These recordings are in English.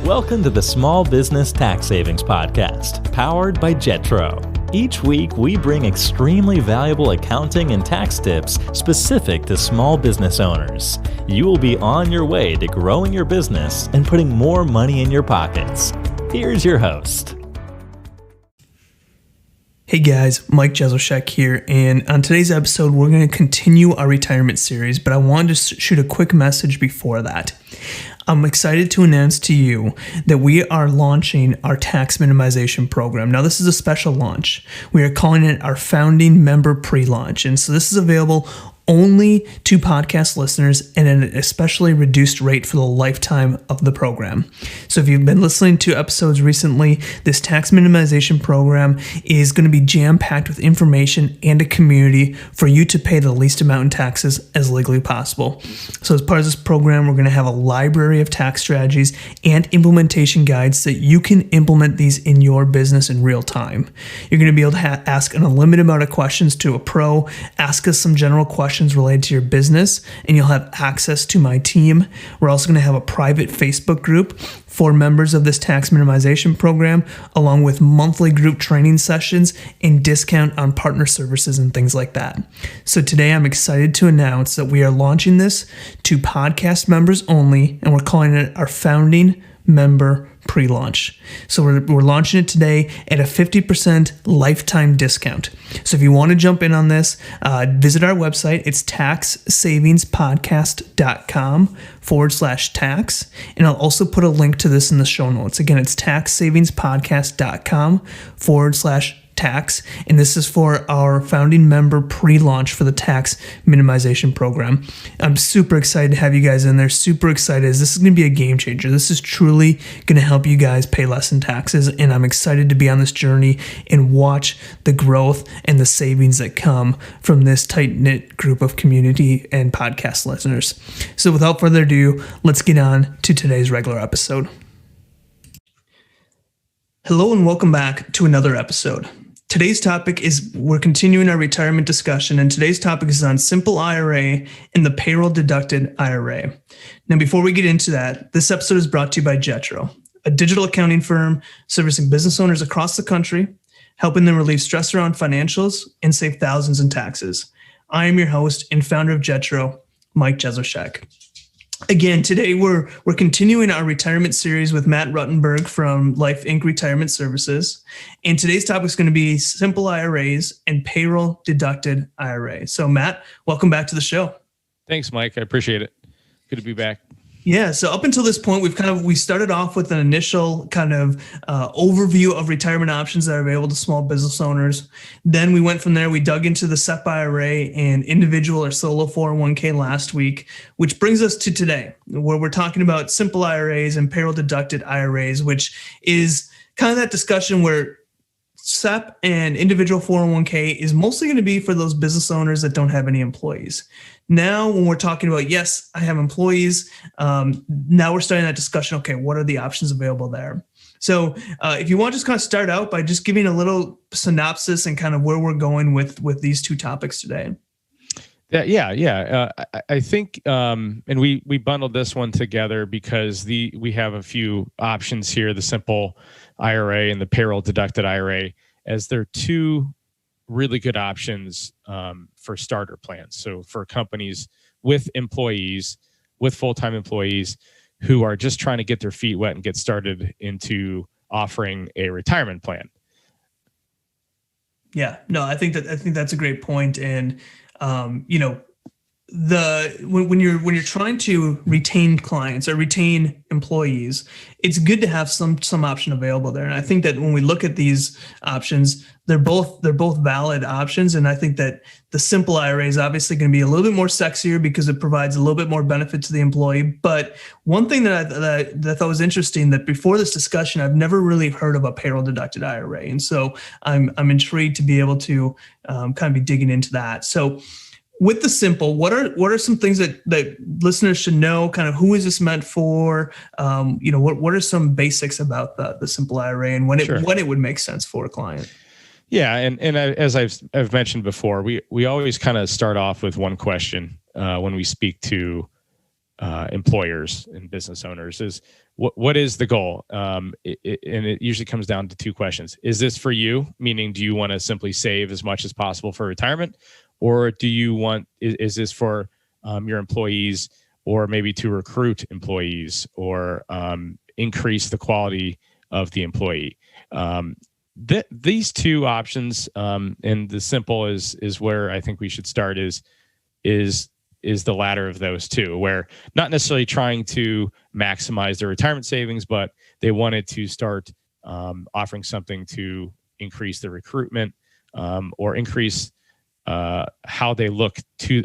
Welcome to the Small Business Tax Savings Podcast, powered by Jetro. Each week, we bring extremely valuable accounting and tax tips specific to small business owners. You will be on your way to growing your business and putting more money in your pockets. Here's your host. Hey guys, Mike Jesowshek here, and on today's episode, we're going to continue our retirement series, but I wanted to shoot a quick message before that. I'm excited to announce to you that we are launching our tax minimization program. Now, this is a special launch. We are calling it our founding member pre-launch, and so this is available only to podcast listeners and at an especially reduced rate for the lifetime of the program. So if you've been listening to episodes recently, this tax minimization program is going to be jam-packed with information and a community for you to pay the least amount in taxes as legally possible. So as part of this program, we're going to have a library of tax strategies and implementation guides so that you can implement these in your business in real time. You're going to be able to ask an unlimited amount of questions to a pro, ask us some general questions related to your business, and you'll have access to my team. We're also going to have a private Facebook group for members of this tax minimization program, along with monthly group training sessions and discount on partner services and things like that. So today I'm excited to announce that we are launching this to podcast members only, and we're calling it our founding member pre-launch. So we're launching it today at a 50% lifetime discount. So if you want to jump in on this, visit our website. It's taxsavingspodcast.com/tax. And I'll also put a link to this in the show notes. Again, it's taxsavingspodcast.com/tax. And this is for our founding member pre-launch for the tax minimization program. I'm super excited to have you guys in there. Super excited. This is going to be a game changer. This is truly going to help you guys pay less in taxes. And I'm excited to be on this journey and watch the growth and the savings that come from this tight-knit group of community and podcast listeners. So without further ado, let's get on to today's regular episode. Hello and welcome back to another episode. Today's topic is, we're continuing our retirement discussion, and today's topic is on simple IRA and the Payroll Deducted IRA. Now, before we get into that, this episode is brought to you by Jetro, a digital accounting firm servicing business owners across the country, helping them relieve stress around financials and save thousands in taxes. I am your host and founder of Jetro, Mike Jesowshek. Again, today we're continuing our retirement series with Matt Ruttenberg from Life Inc. Retirement Services. And today's topic is going to be simple IRAs and payroll deducted IRA. So Matt, welcome back to the show. Thanks, Mike. I appreciate it. Good to be back. Yeah. So up until this point, we started off with an initial kind of overview of retirement options that are available to small business owners. Then we went from there. We dug into the SEP IRA and individual or solo 401k last week, which brings us to today, where we're talking about simple IRAs and payroll deducted IRAs, which is kind of that discussion where SEP and individual 401k is mostly going to be for those business owners that don't have any employees. Now, when we're talking about, yes, I have employees, now we're starting that discussion. Okay, what are the options available there? So if you want to just kind of start out by just giving a little synopsis and kind of where we're going with these two topics today. I think, and we bundled this one together because we have a few options here, the simple IRA and the payroll deducted IRA, as they're two really good options for starter plans. So for companies with employees, with full-time employees who are just trying to get their feet wet and get started into offering a retirement plan. Yeah, no, I think that's a great point. And when you're trying to retain clients or retain employees, it's good to have some option available there. And I think that when we look at these options, they're both valid options. And I think that the simple IRA is obviously going to be a little bit more sexier because it provides a little bit more benefit to the employee. But one thing that I thought was interesting, that before this discussion, I've never really heard of a payroll deducted IRA. And so I'm intrigued to be able to kind of be digging into that. So with the simple, what are some things that listeners should know? Kind of who is this meant for? What are some basics about the simple IRA and when it would make sense for a client? Yeah, and as I've mentioned before, we always kind of start off with one question when we speak to employers and business owners is what is the goal? And it usually comes down to two questions. Is this for you? Meaning, do you want to simply save as much as possible for retirement? Or do you want, is this for your employees, or maybe to recruit employees, or increase the quality of the employee? These two options, and the simple is where I think we should start is the latter of those two, where not necessarily trying to maximize their retirement savings, but they wanted to start offering something to increase the recruitment, or increase how they look to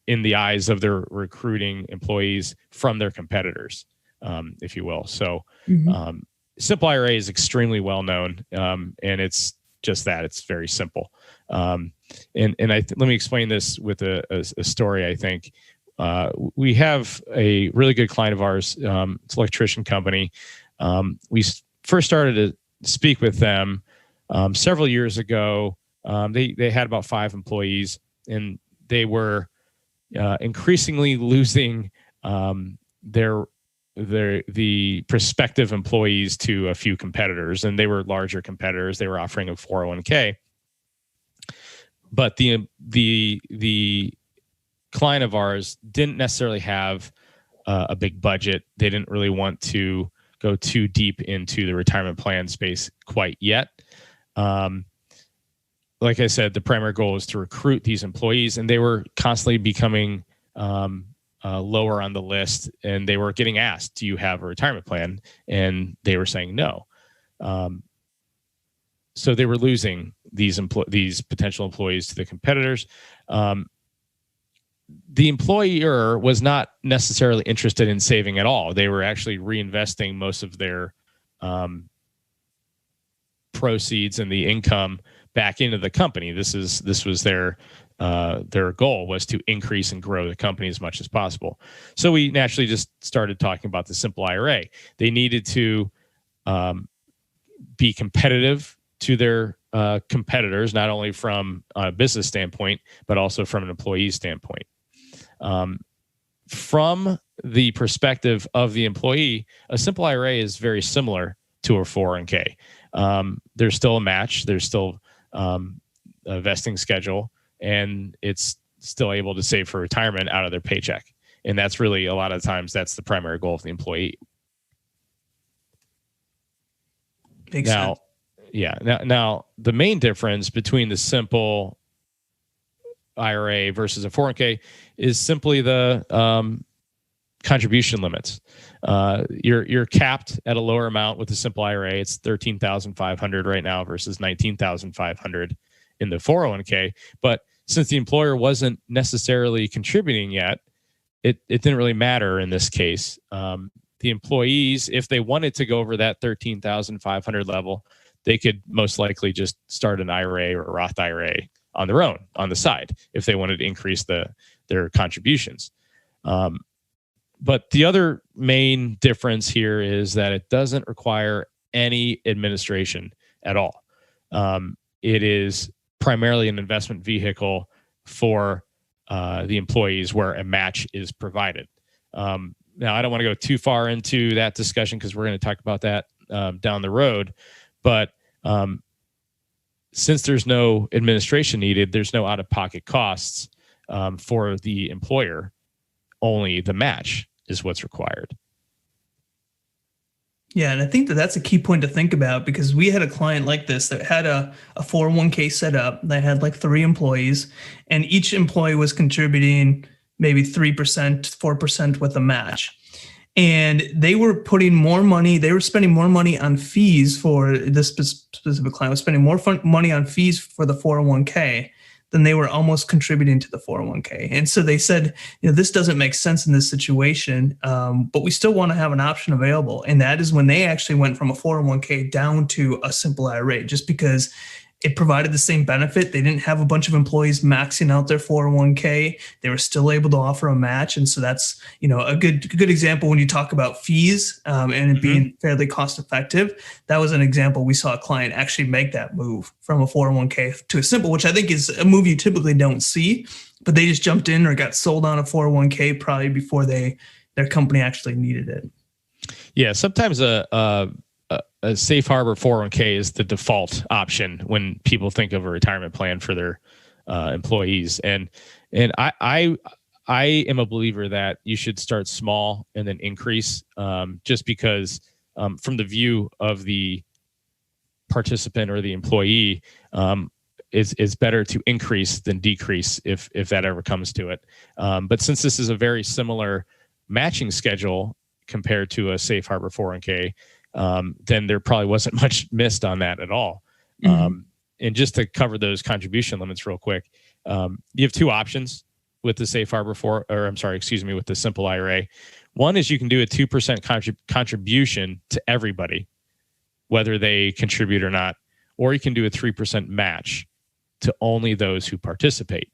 in the eyes of their recruiting employees from their competitors, if you will. So simple IRA is extremely well known, and it's just that. It's very simple. And let me explain this with a story. I think we have a really good client of ours. It's an electrician company. We first started to speak with them several years ago. They had about 5 employees, and they were increasingly losing the prospective employees to a few competitors, and they were larger competitors. They were offering a 401k. But the client of ours didn't necessarily have a big budget. They didn't really want to go too deep into the retirement plan space quite yet. Like I said, the primary goal is to recruit these employees, and they were constantly becoming lower on the list. And they were getting asked, "Do you have a retirement plan?" And they were saying no. So they were losing these potential employees to the competitors. The employer was not necessarily interested in saving at all. They were actually reinvesting most of their proceeds and the income back into the company. This was their goal, was to increase and grow the company as much as possible. So we naturally just started talking about the simple IRA. They needed to be competitive to their competitors, not only from a business standpoint, but also from an employee standpoint. From the perspective of the employee, a simple IRA is very similar to a 401k. There's still a match. There's still a vesting schedule, and it's still able to save for retirement out of their paycheck. And that's really, a lot of times, that's the primary goal of the employee. Makes sense. Yeah. Now, the main difference between the simple IRA versus a 401k is simply the contribution limits. You're capped at a lower amount with the simple IRA. It's $13,500 right now versus $19,500 in the 401k. But since the employer wasn't necessarily contributing yet, it didn't really matter in this case. The employees, if they wanted to go over that $13,500 level, they could most likely just start an IRA or a Roth IRA on their own, on the side, if they wanted to increase their contributions. But the other main difference here is that it doesn't require any administration at all. It is primarily an investment vehicle for the employees, where a match is provided. Now, I don't want to go too far into that discussion because we're going to talk about that down the road. But since there's no administration needed, there's no out-of-pocket costs for the employer. Only the match is what's required. Yeah, and I think that's a key point to think about, because we had a client like this that had a 401k set up that had like 3 employees, and each employee was contributing maybe 3%, 4% with a match. And they were putting more money, they were spending more money on fees for this specific client, was spending more money on fees for the 401k than they were almost contributing to the 401k. And so they said, this doesn't make sense in this situation, but we still want to have an option available. And that is when they actually went from a 401k down to a simple IRA, just because it provided the same benefit. They didn't have a bunch of employees maxing out their 401k. They were still able to offer a match. And so that's, a good example when you talk about fees and it being fairly cost effective. That was an example. We saw a client actually make that move from a 401k to a simple, which I think is a move you typically don't see, but they just jumped in or got sold on a 401k probably before they their company actually needed it. Yeah, sometimes a safe harbor 401k is the default option when people think of a retirement plan for their employees, and I am a believer that you should start small and then increase, just because from the view of the participant or the employee, it's better to increase than decrease if that ever comes to it. But since this is a very similar matching schedule compared to a safe harbor 401k, then there probably wasn't much missed on that at all. And just to cover those contribution limits real quick, you have two options with the safe harbor with the simple IRA. One is you can do a 2% contribution to everybody, whether they contribute or not, or you can do a 3% match to only those who participate.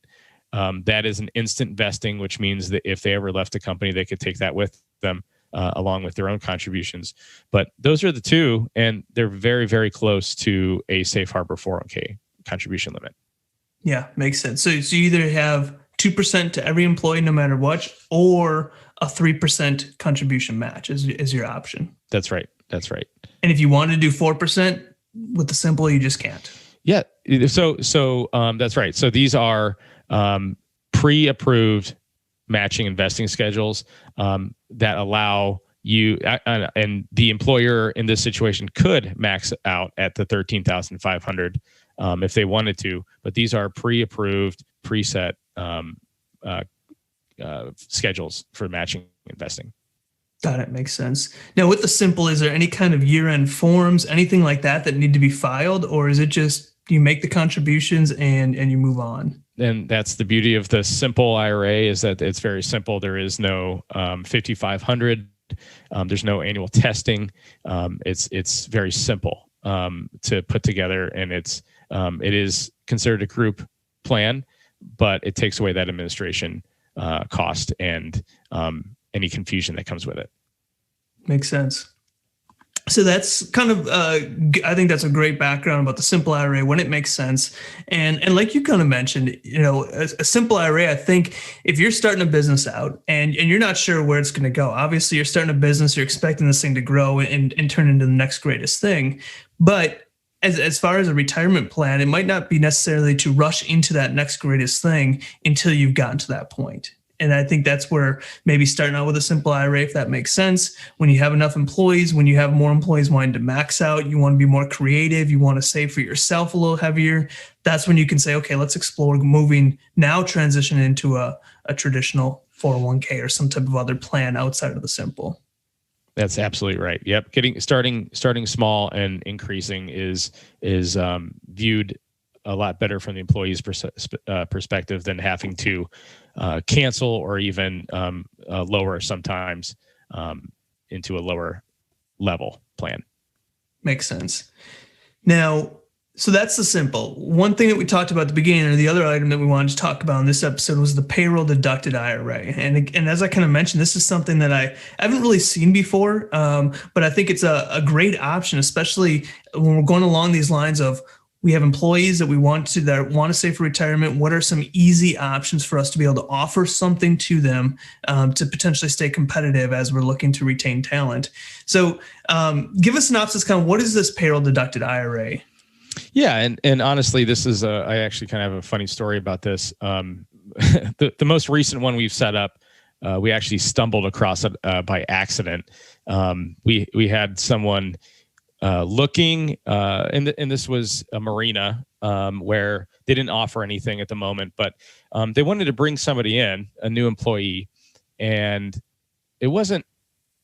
That is an instant vesting, which means that if they ever left the company, they could take that with them along with their own contributions. But those are the two, and they're very, very close to a safe harbor 401k contribution limit. Yeah, makes sense. So you either have 2% to every employee no matter what, or a 3% contribution match is your option. That's right. That's right. And if you want to do 4% with the simple, you just can't. Yeah. So that's right. So these are pre-approved matching investing schedules that allow you, and the employer in this situation could max out at the $13,500 if they wanted to, but these are pre-approved, preset schedules for matching investing. Got it. Makes sense. Now, with the simple, is there any kind of year-end forms, anything like that need to be filed, or is it just you make the contributions and you move on? And that's the beauty of the simple IRA, is that it's very simple. There is no 5,500. There's no annual testing. It's very simple to put together, and it is considered a group plan, but it takes away that administration cost and any confusion that comes with it. Makes sense. So that's kind of, I think that's a great background about the simple IRA when it makes sense. And like you kind of mentioned, a simple IRA, I think if you're starting a business out and you're not sure where it's going to go, obviously you're starting a business, you're expecting this thing to grow and turn into the next greatest thing. But as far as a retirement plan, it might not be necessarily to rush into that next greatest thing until you've gotten to that point. And I think that's where maybe starting out with a simple IRA, if that makes sense, when you have enough employees, when you have more employees wanting to max out, you want to be more creative, you want to save for yourself a little heavier. That's when you can say, okay, let's explore transition into a traditional 401k or some type of other plan outside of the simple. That's absolutely right. Yep. Starting small and increasing is viewed a lot better from the employee's perspective than having to cancel or even lower sometimes into a lower level plan. Makes sense. Now, so that's the simple. One thing that we talked about at the beginning, or the other item that we wanted to talk about in this episode, was the payroll deducted IRA. And as I kind of mentioned, this is something that I haven't really seen before, but I think it's a great option, especially when we're going along these lines of, we have employees that want to save for retirement. What are some easy options for us to be able to offer something to them to potentially stay competitive as we're looking to retain talent? So give a synopsis, kind of what is this payroll deducted IRA? Yeah. And honestly, this is I actually kind of have a funny story about this. The most recent one we've set up, we actually stumbled across it by accident. We had someone looking, and this was a marina where they didn't offer anything at the moment, but they wanted to bring somebody in, a new employee, and the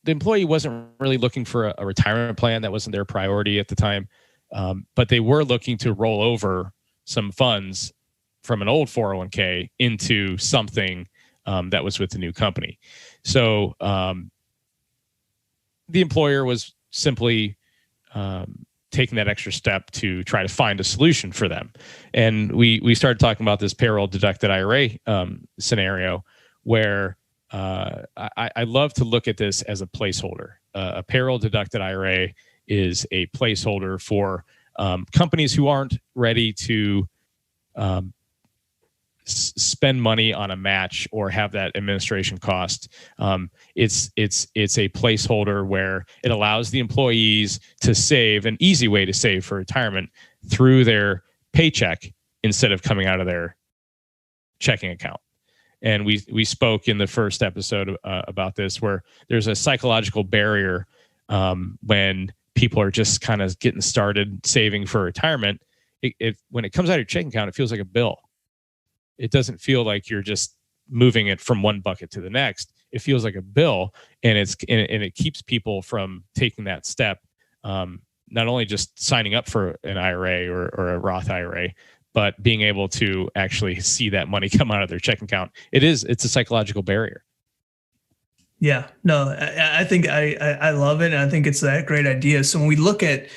employee wasn't really looking for a retirement plan. That wasn't their priority at the time, but they were looking to roll over some funds from an old 401k into something that was with the new company. So the employer was simply taking that extra step to try to find a solution for them. And we started talking about this payroll deducted IRA scenario where I love to look at this as a placeholder. A payroll deducted IRA is a placeholder for companies who aren't ready to spend money on a match or have that administration cost. It's a placeholder where it allows the employees to save, an easy way to save for retirement through their paycheck instead of coming out of their checking account. And we spoke in the first episode about this, where there's a psychological barrier when people are just kind of getting started saving for retirement. When it comes out of your checking account, it feels like a bill. It doesn't feel like you're just moving it from one bucket to the next. It feels like a bill, and it keeps people from taking that step. Not only just signing up for an IRA or a Roth IRA, but being able to actually see that money come out of their checking account. It's a psychological barrier. Yeah, no, I think I love it. And I think it's a great idea. So when we look at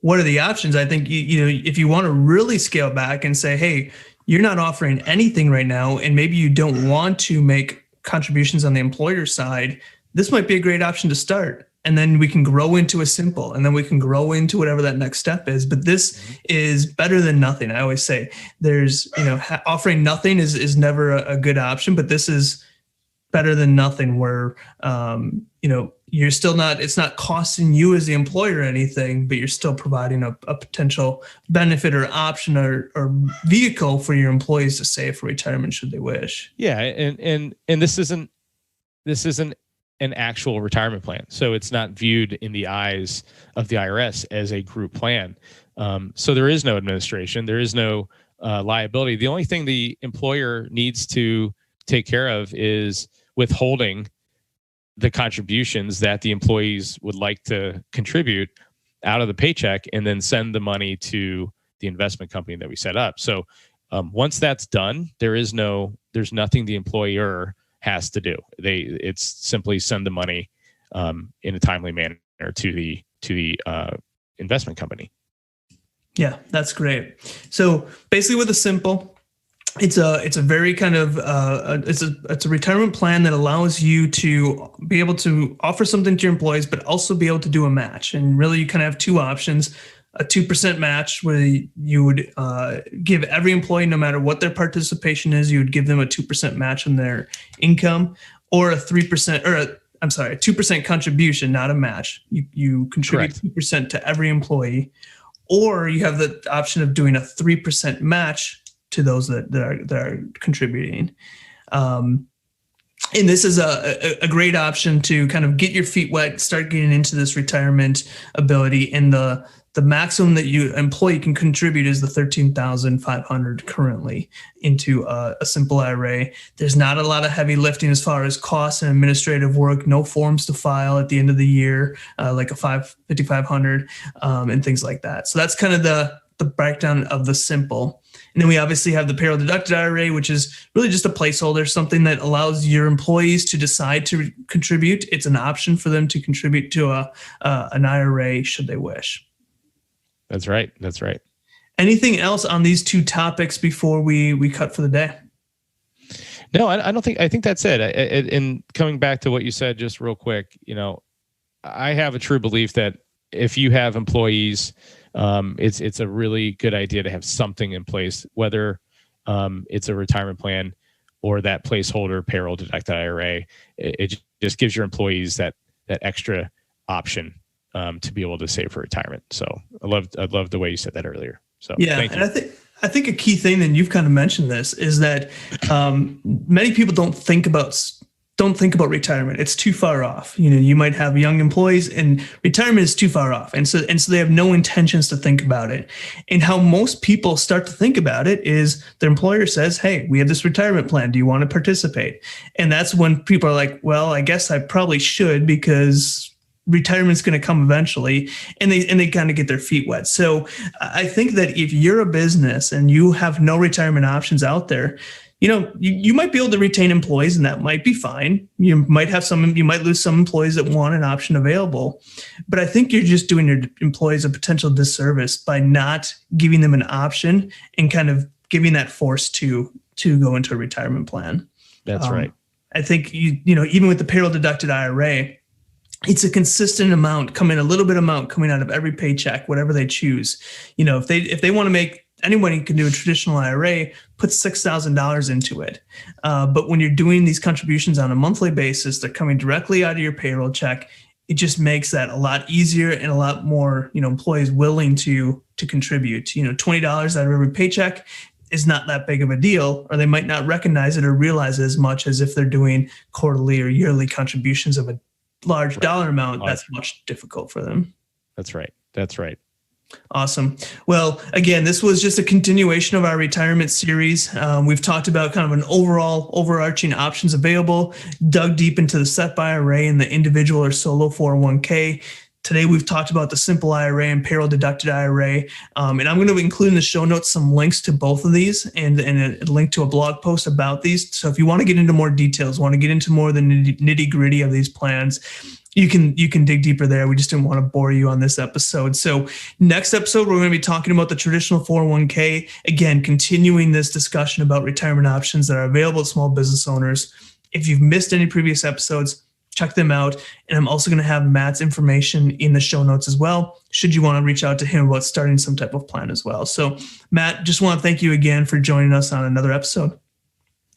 what are the options, I think, if you want to really scale back and say, hey, you're not offering anything right now, and maybe you don't want to make contributions on the employer side, this might be a great option to start. And then we can grow into a simple, and then we can grow into whatever that next step is. But this is better than nothing. I always say there's, offering nothing is never a good option, but this is better than nothing, where, you're still not, it's not costing you as the employer anything, but you're still providing a potential benefit or option or vehicle for your employees to save for retirement should they wish. Yeah. And this isn't an actual retirement plan. So it's not viewed in the eyes of the IRS as a group plan. So there is no administration. There is no liability. The only thing the employer needs to take care of is withholding the contributions that the employees would like to contribute out of the paycheck, and then send the money to the investment company that we set up. So once that's done, there's nothing the employer has to do. It's simply send the money in a timely manner to the investment company. Yeah, that's great. So basically, with a simple, it's a very kind of it's a retirement plan that allows you to be able to offer something to your employees, but also be able to do a match. And really, you kind of have two options: a 2% match, where you would give every employee, no matter what their participation is, you would give them a 2% match on their income, or a 2% contribution, not a match. You contribute 2% to every employee, or you have the option of doing a 3% match to those that are contributing. And this is a great option to kind of get your feet wet, start getting into this retirement ability. And the maximum that you employee can contribute is the $13,500 currently into a simple IRA. There's not a lot of heavy lifting as far as costs and administrative work, no forms to file at the end of the year, like a $5,500 and things like that. So that's kind of the breakdown of the simple. And then we obviously have the Payroll Deducted IRA, which is really just a placeholder, something that allows your employees to decide to contribute. It's an option for them to contribute to an IRA should they wish. That's right. Anything else on these two topics before we cut for the day? No, I don't think. I think that's it. And coming back to what you said, just real quick, I have a true belief that if you have employees, it's a really good idea to have something in place, whether it's a retirement plan or that placeholder payroll deducted IRA. It just gives your employees that extra option to be able to save for retirement. So I love the way you said that earlier. So yeah, thank you. And I think a key thing, and you've kind of mentioned this, is that many people don't think about retirement. It's too far off. You might have young employees, and retirement is too far off. And so they have no intentions to think about it. And how most people start to think about it is their employer says, hey, we have this retirement plan. Do you want to participate? And that's when people are like, well, I guess I probably should, because retirement's going to come eventually, and they kind of get their feet wet. So I think that if you're a business and you have no retirement options out there, you might be able to retain employees, and that might be fine. You might lose some employees that want an option available, but I think you're just doing your employees a potential disservice by not giving them an option and kind of giving that force to go into a retirement plan. That's right. I think even with the payroll deducted IRA, it's a consistent amount coming out of every paycheck, whatever they choose. If they want to make Anybody can do a traditional IRA, put $6,000 into it. But when you're doing these contributions on a monthly basis, they're coming directly out of your payroll check. It just makes that a lot easier and a lot more, employees willing to contribute. $20 out of every paycheck is not that big of a deal, or they might not recognize it or realize it as much as if they're doing quarterly or yearly contributions of a large dollar amount. That's much difficult for them. That's right. Awesome. Well, again, this was just a continuation of our retirement series. We've talked about kind of an overarching options available, dug deep into the SEP IRA and the individual or solo 401k. Today, we've talked about the simple IRA and payroll deducted IRA. And I'm going to include in the show notes some links to both of these and a link to a blog post about these. So if you want to get into more details, want to get into more of the nitty gritty of these plans, you can dig deeper there. We just didn't want to bore you on this episode. So next episode, we're going to be talking about the traditional 401k. Again, continuing this discussion about retirement options that are available to small business owners. If you've missed any previous episodes, check them out. And I'm also going to have Matt's information in the show notes as well, should you want to reach out to him about starting some type of plan as well. So Matt, just want to thank you again for joining us on another episode.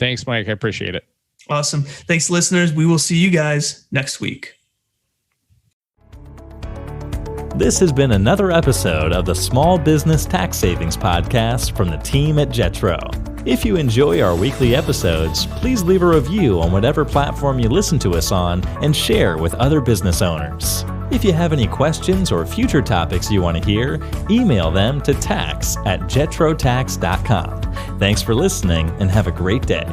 Thanks, Mike. I appreciate it. Awesome. Thanks, listeners. We will see you guys next week. This has been another episode of the Small Business Tax Savings Podcast from the team at Jetro. If you enjoy our weekly episodes, please leave a review on whatever platform you listen to us on and share with other business owners. If you have any questions or future topics you want to hear, email them to tax@jetrotax.com. Thanks for listening and have a great day.